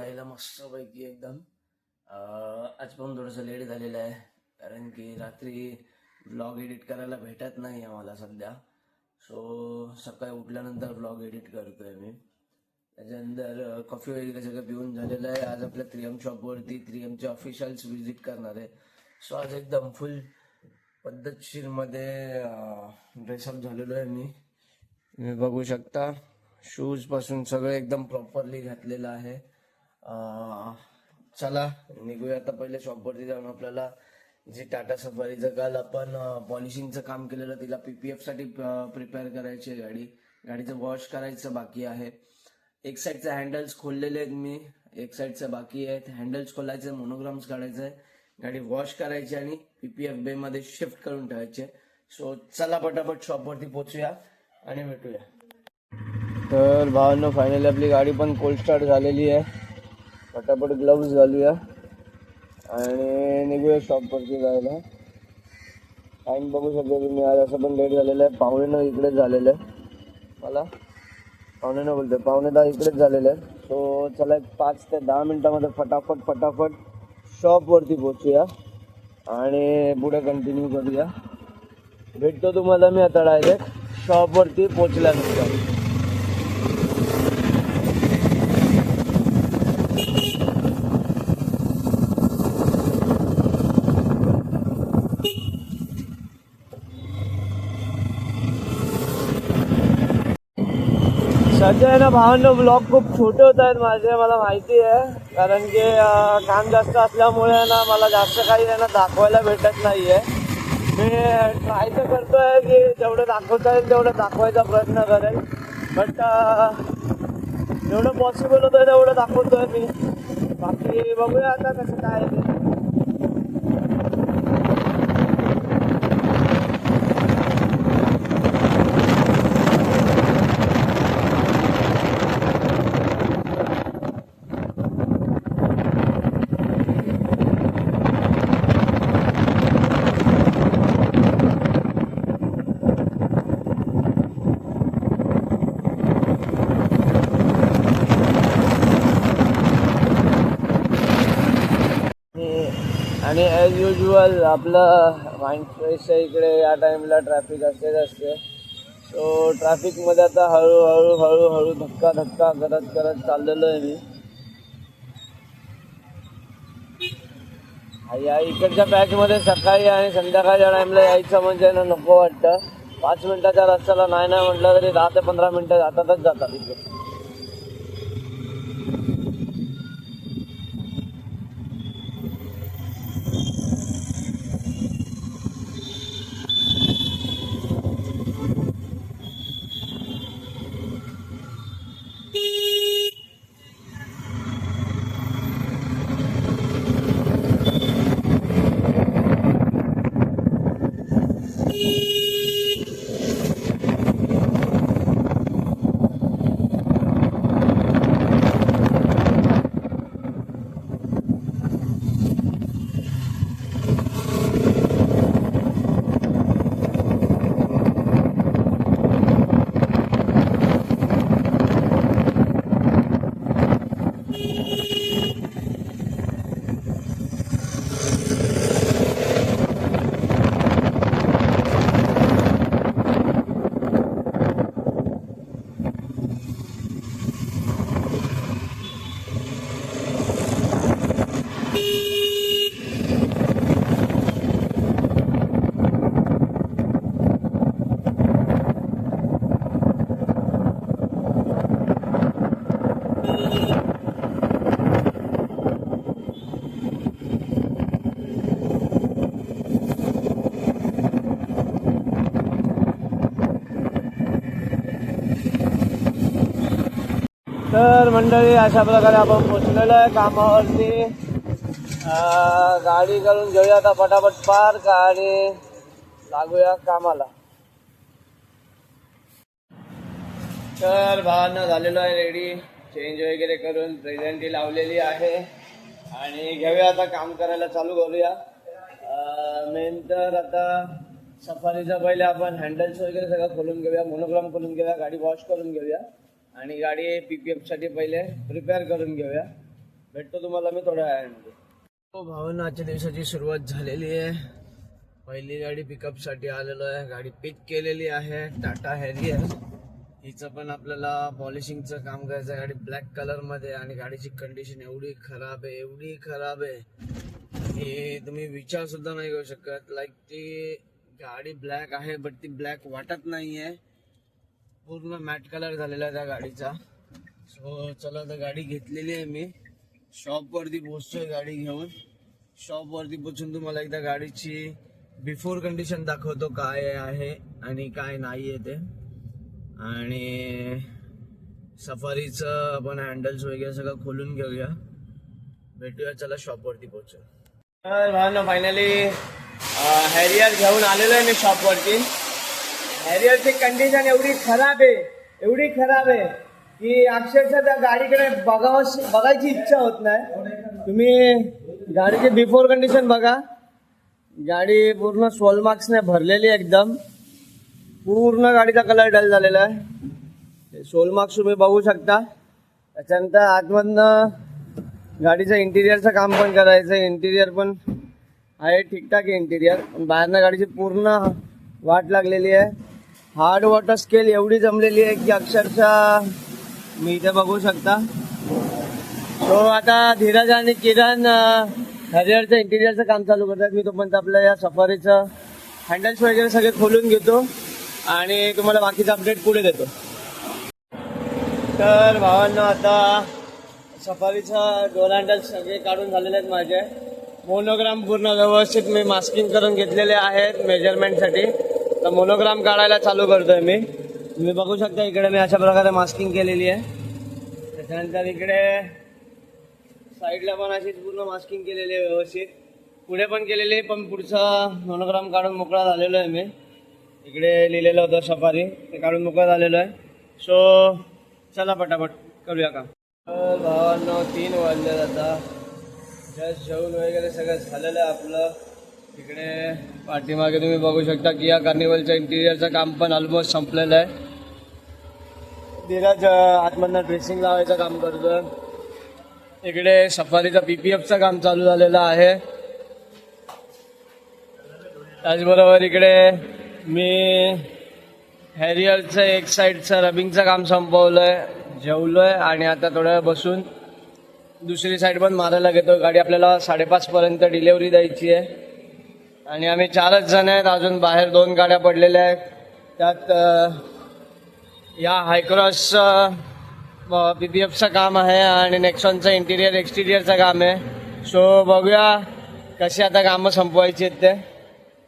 जायला मस्तपैकी एकदम. आज पण थोडंसं लेट झालेलं आहे कारण की रात्री व्लॉग एडिट करायला भेटत नाही आम्हाला सध्या. सो सकाळी उठल्यानंतर व्लॉग एडिट करतोय मी. त्याच्यानंतर कॉफी वगैरे सगळं पिऊन झालेलं आहे. आज आपल्या 3M शॉपवरती 3Mचे ऑफिशियल्स व्हिजिट करणार आहे. सो आज एकदम फुल पद्धतशीरमध्ये ड्रेसअप झालेलो आहे मी. तुम्ही बघू शकता शूज पासून सगळं एकदम प्रॉपरली घातलेलं आहे. चला निघूया आता. पहिले शॉपवरती जाऊन आपल्याला जी टाटा सफारीचं काल आपण पॉलिशिंगचं काम केलेलं तिला PPF साठी प्रिपेअर करायची आहे. गाडीचं वॉश करायचं बाकी आहे. एक साईडचे हँडल्स खोललेले आहेत मी, एक साईडचं बाकी आहेत. हँडल्स खोलायचे, मोनोग्राम्स काढायचे, गाडी वॉश करायची आणि PPF बे मध्ये शिफ्ट करून ठेवायचे. सो चला पटापट शॉपवरती पोहोचूया आणि भेटूया. तर भावांनो फायनली आपली गाडी पण कोल्ड स्टार्ट झालेली आहे. पटापट ग्लव्स घालूया आणि निघूया शॉपवरती जायला. टाइम बघू शकतो तुम्ही, आज असं पण लेट झालेलं आहे. 9:45 इकडेच झालेलं आहे. मला 9:45 बोलतोय, 9:45 इकडेच झालेलं आहे. सो चला एक 5 ते 10 मिनिटामध्ये फटाफट शॉपवरती पोहोचूया आणि पुढे कंटिन्यू करूया. भेटतो तुम्हाला मी आता डायरेक्ट शॉपवरती पोहोचल्यानंतर. सध्या आहे ना भावांनो, ब्लॉग खूप छोटे होत आहेत माझे, मला माहिती आहे. कारण की काम जास्त असल्यामुळे ना मला जास्त काही आहे ना दाखवायला भेटत नाहीये. मी ट्राय तर करतोय की जेवढं दाखवता येईल तेवढं दाखवायचा प्रयत्न करेल. बट जेवढं पॉसिबल होतं तेवढं दाखवतोय मी. बाकी बघूया आता कसं काय ते. आणि ॲज युजल आपलं माइंड फ्रेश आहे. इकडे या टाईमला ट्रॅफिक असेच असते. सो ट्रॅफिकमध्ये आता हळूहळू धक्का करत चाललेलो आहे मी. या इकडच्या पॅचमध्ये सकाळी आणि संध्याकाळच्या टाईमला यायचं म्हणजे ना नको वाटतं. 5 मिनिटाच्या रस्त्याला नाही म्हटलं तरी 10 ते 15 मिनिटं जातात इकडे. तर मंडळी अशा प्रकारे आपण पोचलेलो आहे कामावरती. गाडी करून घेऊया आता फटाफट पार्क आणि लागूया कामाला. तर भावांना झालेलो आहे रेडी. चेंज वगैरे करून प्रेझेंटी लावलेली आहे आणि घेऊया आता काम करायला चालू करूया. मेन तर आता सफारीचा पहिले आपण हँडल्स वगैरे सगळं खोलून घेऊया, मोनोग्राम खोलून घेऊया, गाडी वॉश करून घेऊया आणि गाडी PPF साठी पहिले प्रिपेअर करून घेऊया. भेटतो तुम्हाला मी थोड्या वेळामध्ये. हो भावना, आजच्या दिवसाची सुरुवात झालेली आहे. पहिली गाडी पिकअपसाठी आलेलो आहे. गाडी पिक केलेली आहे, टाटा हॅरियर. हिचं पण आपल्याला पॉलिशिंगचं काम करायचं आहे. गाडी ब्लॅक कलरमध्ये आणि गाडीची कंडिशन एवढी खराब आहे की तुम्ही विचार सुद्धा नाही करू शकत. लाईक ती गाडी ब्लॅक आहे बट ती ब्लॅक वाटत नाही आहे. पूर्ण मॅट कलर झालेला आहे त्या गाडीचा. सो चला, तर गाडी घेतलेली आहे मी. शॉपवरती पोहोचतोय गाडी घेऊन. शॉपवरती पोहोचून तुम्हाला एकदा गाडीची बिफोर कंडिशन दाखवतो, काय आहे आणि काय नाही आहे ते. आणि सफारीचं आपण हँडल्स वगैरे सगळं खोलून घेऊया. भेटूया, चला शॉपवरती पोहोचू. तर फायनली हॅरियर घेऊन आलेलो आहे मी शॉपवरती. हॅरियरची कंडिशन एवढी खराब आहे की अक्षरशः त्या गाडीकडे बघायची इच्छा होत नाही. तुम्ही गाडीची बिफोर कंडिशन बघा. गाडी पूर्ण सोलमार्क्सने भरलेली एकदम. पूर्ण गाडीचा कलर डल झालेला आहे. सोलमार्क्स तुम्ही बघू शकता. त्याच्यानंतर आतमधनं गाडीचं इंटिरियरचं काम पण करायचं. इंटिरियर पण आहे ठीकठाक आहे इंटिरियर. बाहेरनं गाडीची पूर्ण वाट लागलेली आहे. हार्ड वॉटर स्केल एवढी जमलेली आहे की अक्षरशः मी इथे बघू शकता. सो आता धीरज आणि किरण हॅरियरचं इंटिरियरचं काम चालू करतात. मी तोपर्यंत आपल्या या सफारीचं हँडल्स वगैरे सगळे खोलून घेतो आणि तुम्हाला बाकीचा अपडेट पुढे देतो. तर भावांनो, आता सफारीचा डोर हँडल्स सगळे काढून झालेले आहेत माझे. मोनोग्राम पूर्ण व्यवस्थित मी मास्किंग करून घेतलेले आहेत मेजरमेंटसाठी. तर मोनोग्राम काढायला चालू करतोय मी. तुम्ही बघू शकता इकडे मी अशा प्रकारे मास्किंग केलेली आहे. त्याच्यानंतर इकडे साईडला पण अशीच पूर्ण मास्किंग केलेली आहे व्यवस्थित. पुढे पण केलेली आहे, पण पुढचा मोनोग्राम काढून मोकळा झालेलो आहे मी. इकडे लिहिलेलं होतं सफारी, ते काढून मोकळा झालेलो आहे. सो चला पटापट करूया का. भावांनो, 3 वाजले आता. जस्ट जेवण वगैरे सगळं झालेलं आहे आपलं. इकडे पाठीमागे तुम्ही बघू शकता की या कार्निवलच्या इंटिरियरचं काम पण ऑलमोस्ट संपलेलं आहे. धीरज आतमधनं ड्रेसिंग लावायचं काम करतोय. इकडे सफारीचं PPFचं काम चालू झालेलं आहे. त्याचबरोबर इकडे मी हॅरियरचं एक साईडचं रबिंगचं काम संपवलंय, जेवलोय आणि आता थोड्या वेळ बसून दुसरी साईड पण मारायला घेतो. गाडी आपल्याला 5:30 पर्यंत डिलेवरी द्यायची आहे आणि आम्ही 4च जण आहेत. अजून बाहेर 2 गाड्या पडलेल्या आहेत. त्यात या हायक्रॉस PPFचं काम आहे आणि नेक्सॉनचं इंटिरियर एक्सटिरियरचं काम आहे. सो बघूया कशी आता कामं संपवायची आहेत ते.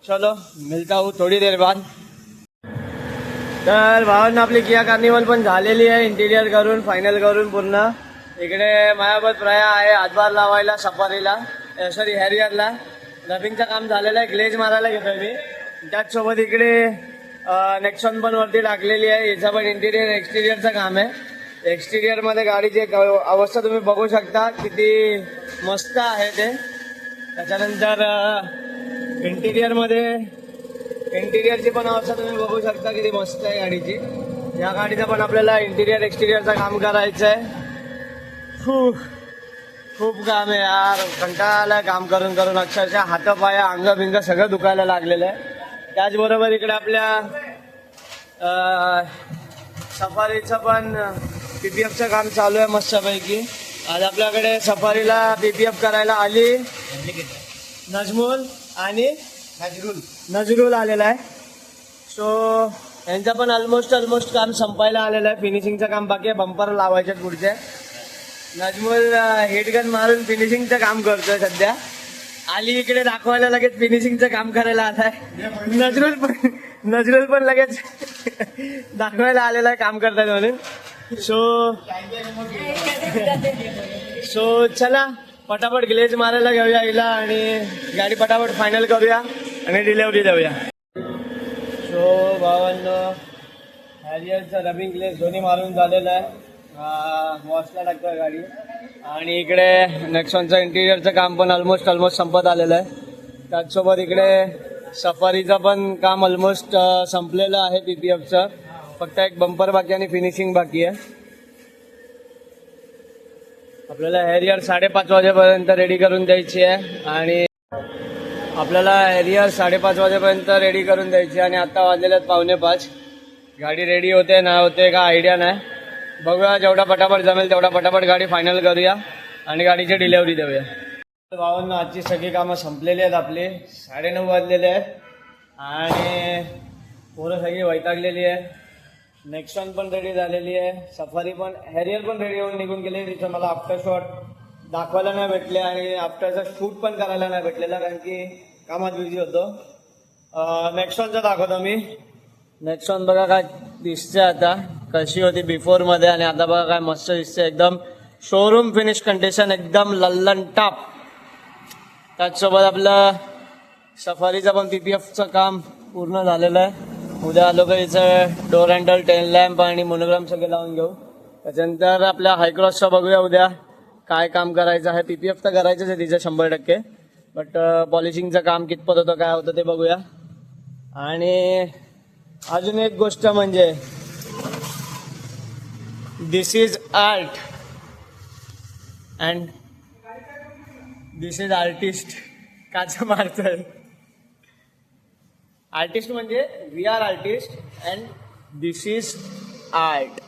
चलो मिळता हूँ थोडी देर बाद. तर भावांना आपली किया कार्निवल पण झालेली आहे इंटिरियर करून, फायनल करून पूर्ण. इकडे माझ्यासोबत प्रया आहे हातभार लावायला सफारीला, सॉरी हॅरियरला. रबिंगचं काम झालेलं आहे, ग्लेज मारायला घेतोय मी. त्याचसोबत इकडे नेक्सॉन पण वरती टाकलेली आहे. याचा पण इंटिरियर एक्सटिरियरचं काम आहे. एक्सटिरियरमध्ये गाडीची अवस्था तुम्ही बघू शकता किती मस्त आहे ते. त्याच्यानंतर इंटिरियरची पण अवस्था तुम्ही बघू शकता किती मस्त आहे गाडीची. या गाडीचं पण आपल्याला इंटिरियर एक्सटिरियरचं काम करायचं आहे. खूप काम आहे यार, कंटाळा आलाय काम करून करून. अक्षरशः हातपाया अंग सगळं दुखायला लागलेलं आहे. त्याचबरोबर इकडे आपल्या सफारीचं पण PPFचं काम चालू आहे मस्तपैकी. आज आपल्याकडे सफारीला PPF करायला आली नजमुल आणि नजरुल आलेला आहे. सो यांचं पण ऑलमोस्ट काम संपायला आलेलं आहे. फिनिशिंगचं काम बाकी आहे, बंपर लावायचे पुढचे. नजमुल हेडगन मारून फिनिशिंगचं काम करतोय सध्या. आली इकडे दाखवायला लगेच फिनिशिंगचं काम करायला आलाय. नजरुल पण लगेच दाखवायला आलेला आहे काम करतात म्हणून. सो चला पटापट ग्लेज मारायला घेऊया हिला आणि गाडी पटापट फायनल करूया आणि डिलेवरी देऊया. सो भावांनो, हॅरियरचा रबिंग ग्लेज दोन्ही मारून झालेला आहे. वॉशला टाकतोय गाडी. आणि इकडे नेक्सॉनचं इंटिरियरचं काम पण ऑलमोस्ट संपत आलेलं आहे. त्याचसोबत इकडे सफारीचं पण काम ऑलमोस्ट संपलेलं आहे PPFचं. फक्त एक बंपर बाकी आणि फिनिशिंग बाकी आहे. आपल्याला हॅरियर 5:30 वाजेपर्यंत रेडी करून द्यायची आहे आणि आपल्याला हॅरियर 5:30 वाजेपर्यंत रेडी करून द्यायची आणि आता वाजलेले आहेत 4:45. गाडी रेडी होते नाही होते का आयडिया नाही. बघूया जेवढा पटापट जमेल तेवढा पटापट गाडी फायनल करूया आणि गाडीची डिलेवरी देऊया. भावांनो आजची सगळी कामं संपलेली आहेत आपली. 9:30 वाजलेले आहेत आणि पोरं सगळी वैतागलेली आहे. नेक्सॉन पण रेडी झालेली आहे, सफारी पण, हॅरियर पण रेडी होऊन निघून गेली. तिथं मला आफ्टर शॉट दाखवायला नाही भेटले आणि आफ्टरचा शूट पण करायला नाही भेटलेला कारण की कामात बिझी होतो. नेक्सॉनचा दाखवतो मी. नेक्सॉन बघा काय दिसते आता, कशी होती बिफोर मध्ये आणि आता बघा काय मस्त दिसते. एकदम शोरूम फिनिश कंडिशन, एकदम लल्लन टाप. त्याचसोबत आपलं सफारीचं पण PPFचं काम पूर्ण झालेलं आहे. उद्या आलो का इथं डोर हँडल, टेल लॅम्प आणि मोनोग्राम सगळे लावून घेऊ. त्याच्यानंतर आपल्या हायक्रॉसचं बघूया उद्या काय काम करायचं आहे. PPF तर करायचंच आहे तिचं 100%, बट पॉलिशिंगचं काम कितपत होतं काय होतं ते बघूया. आणि अजून एक गोष्ट म्हणजे this is art and this is artist. काचा मारतोय आर्टिस्ट म्हणजे we are artist and this is art.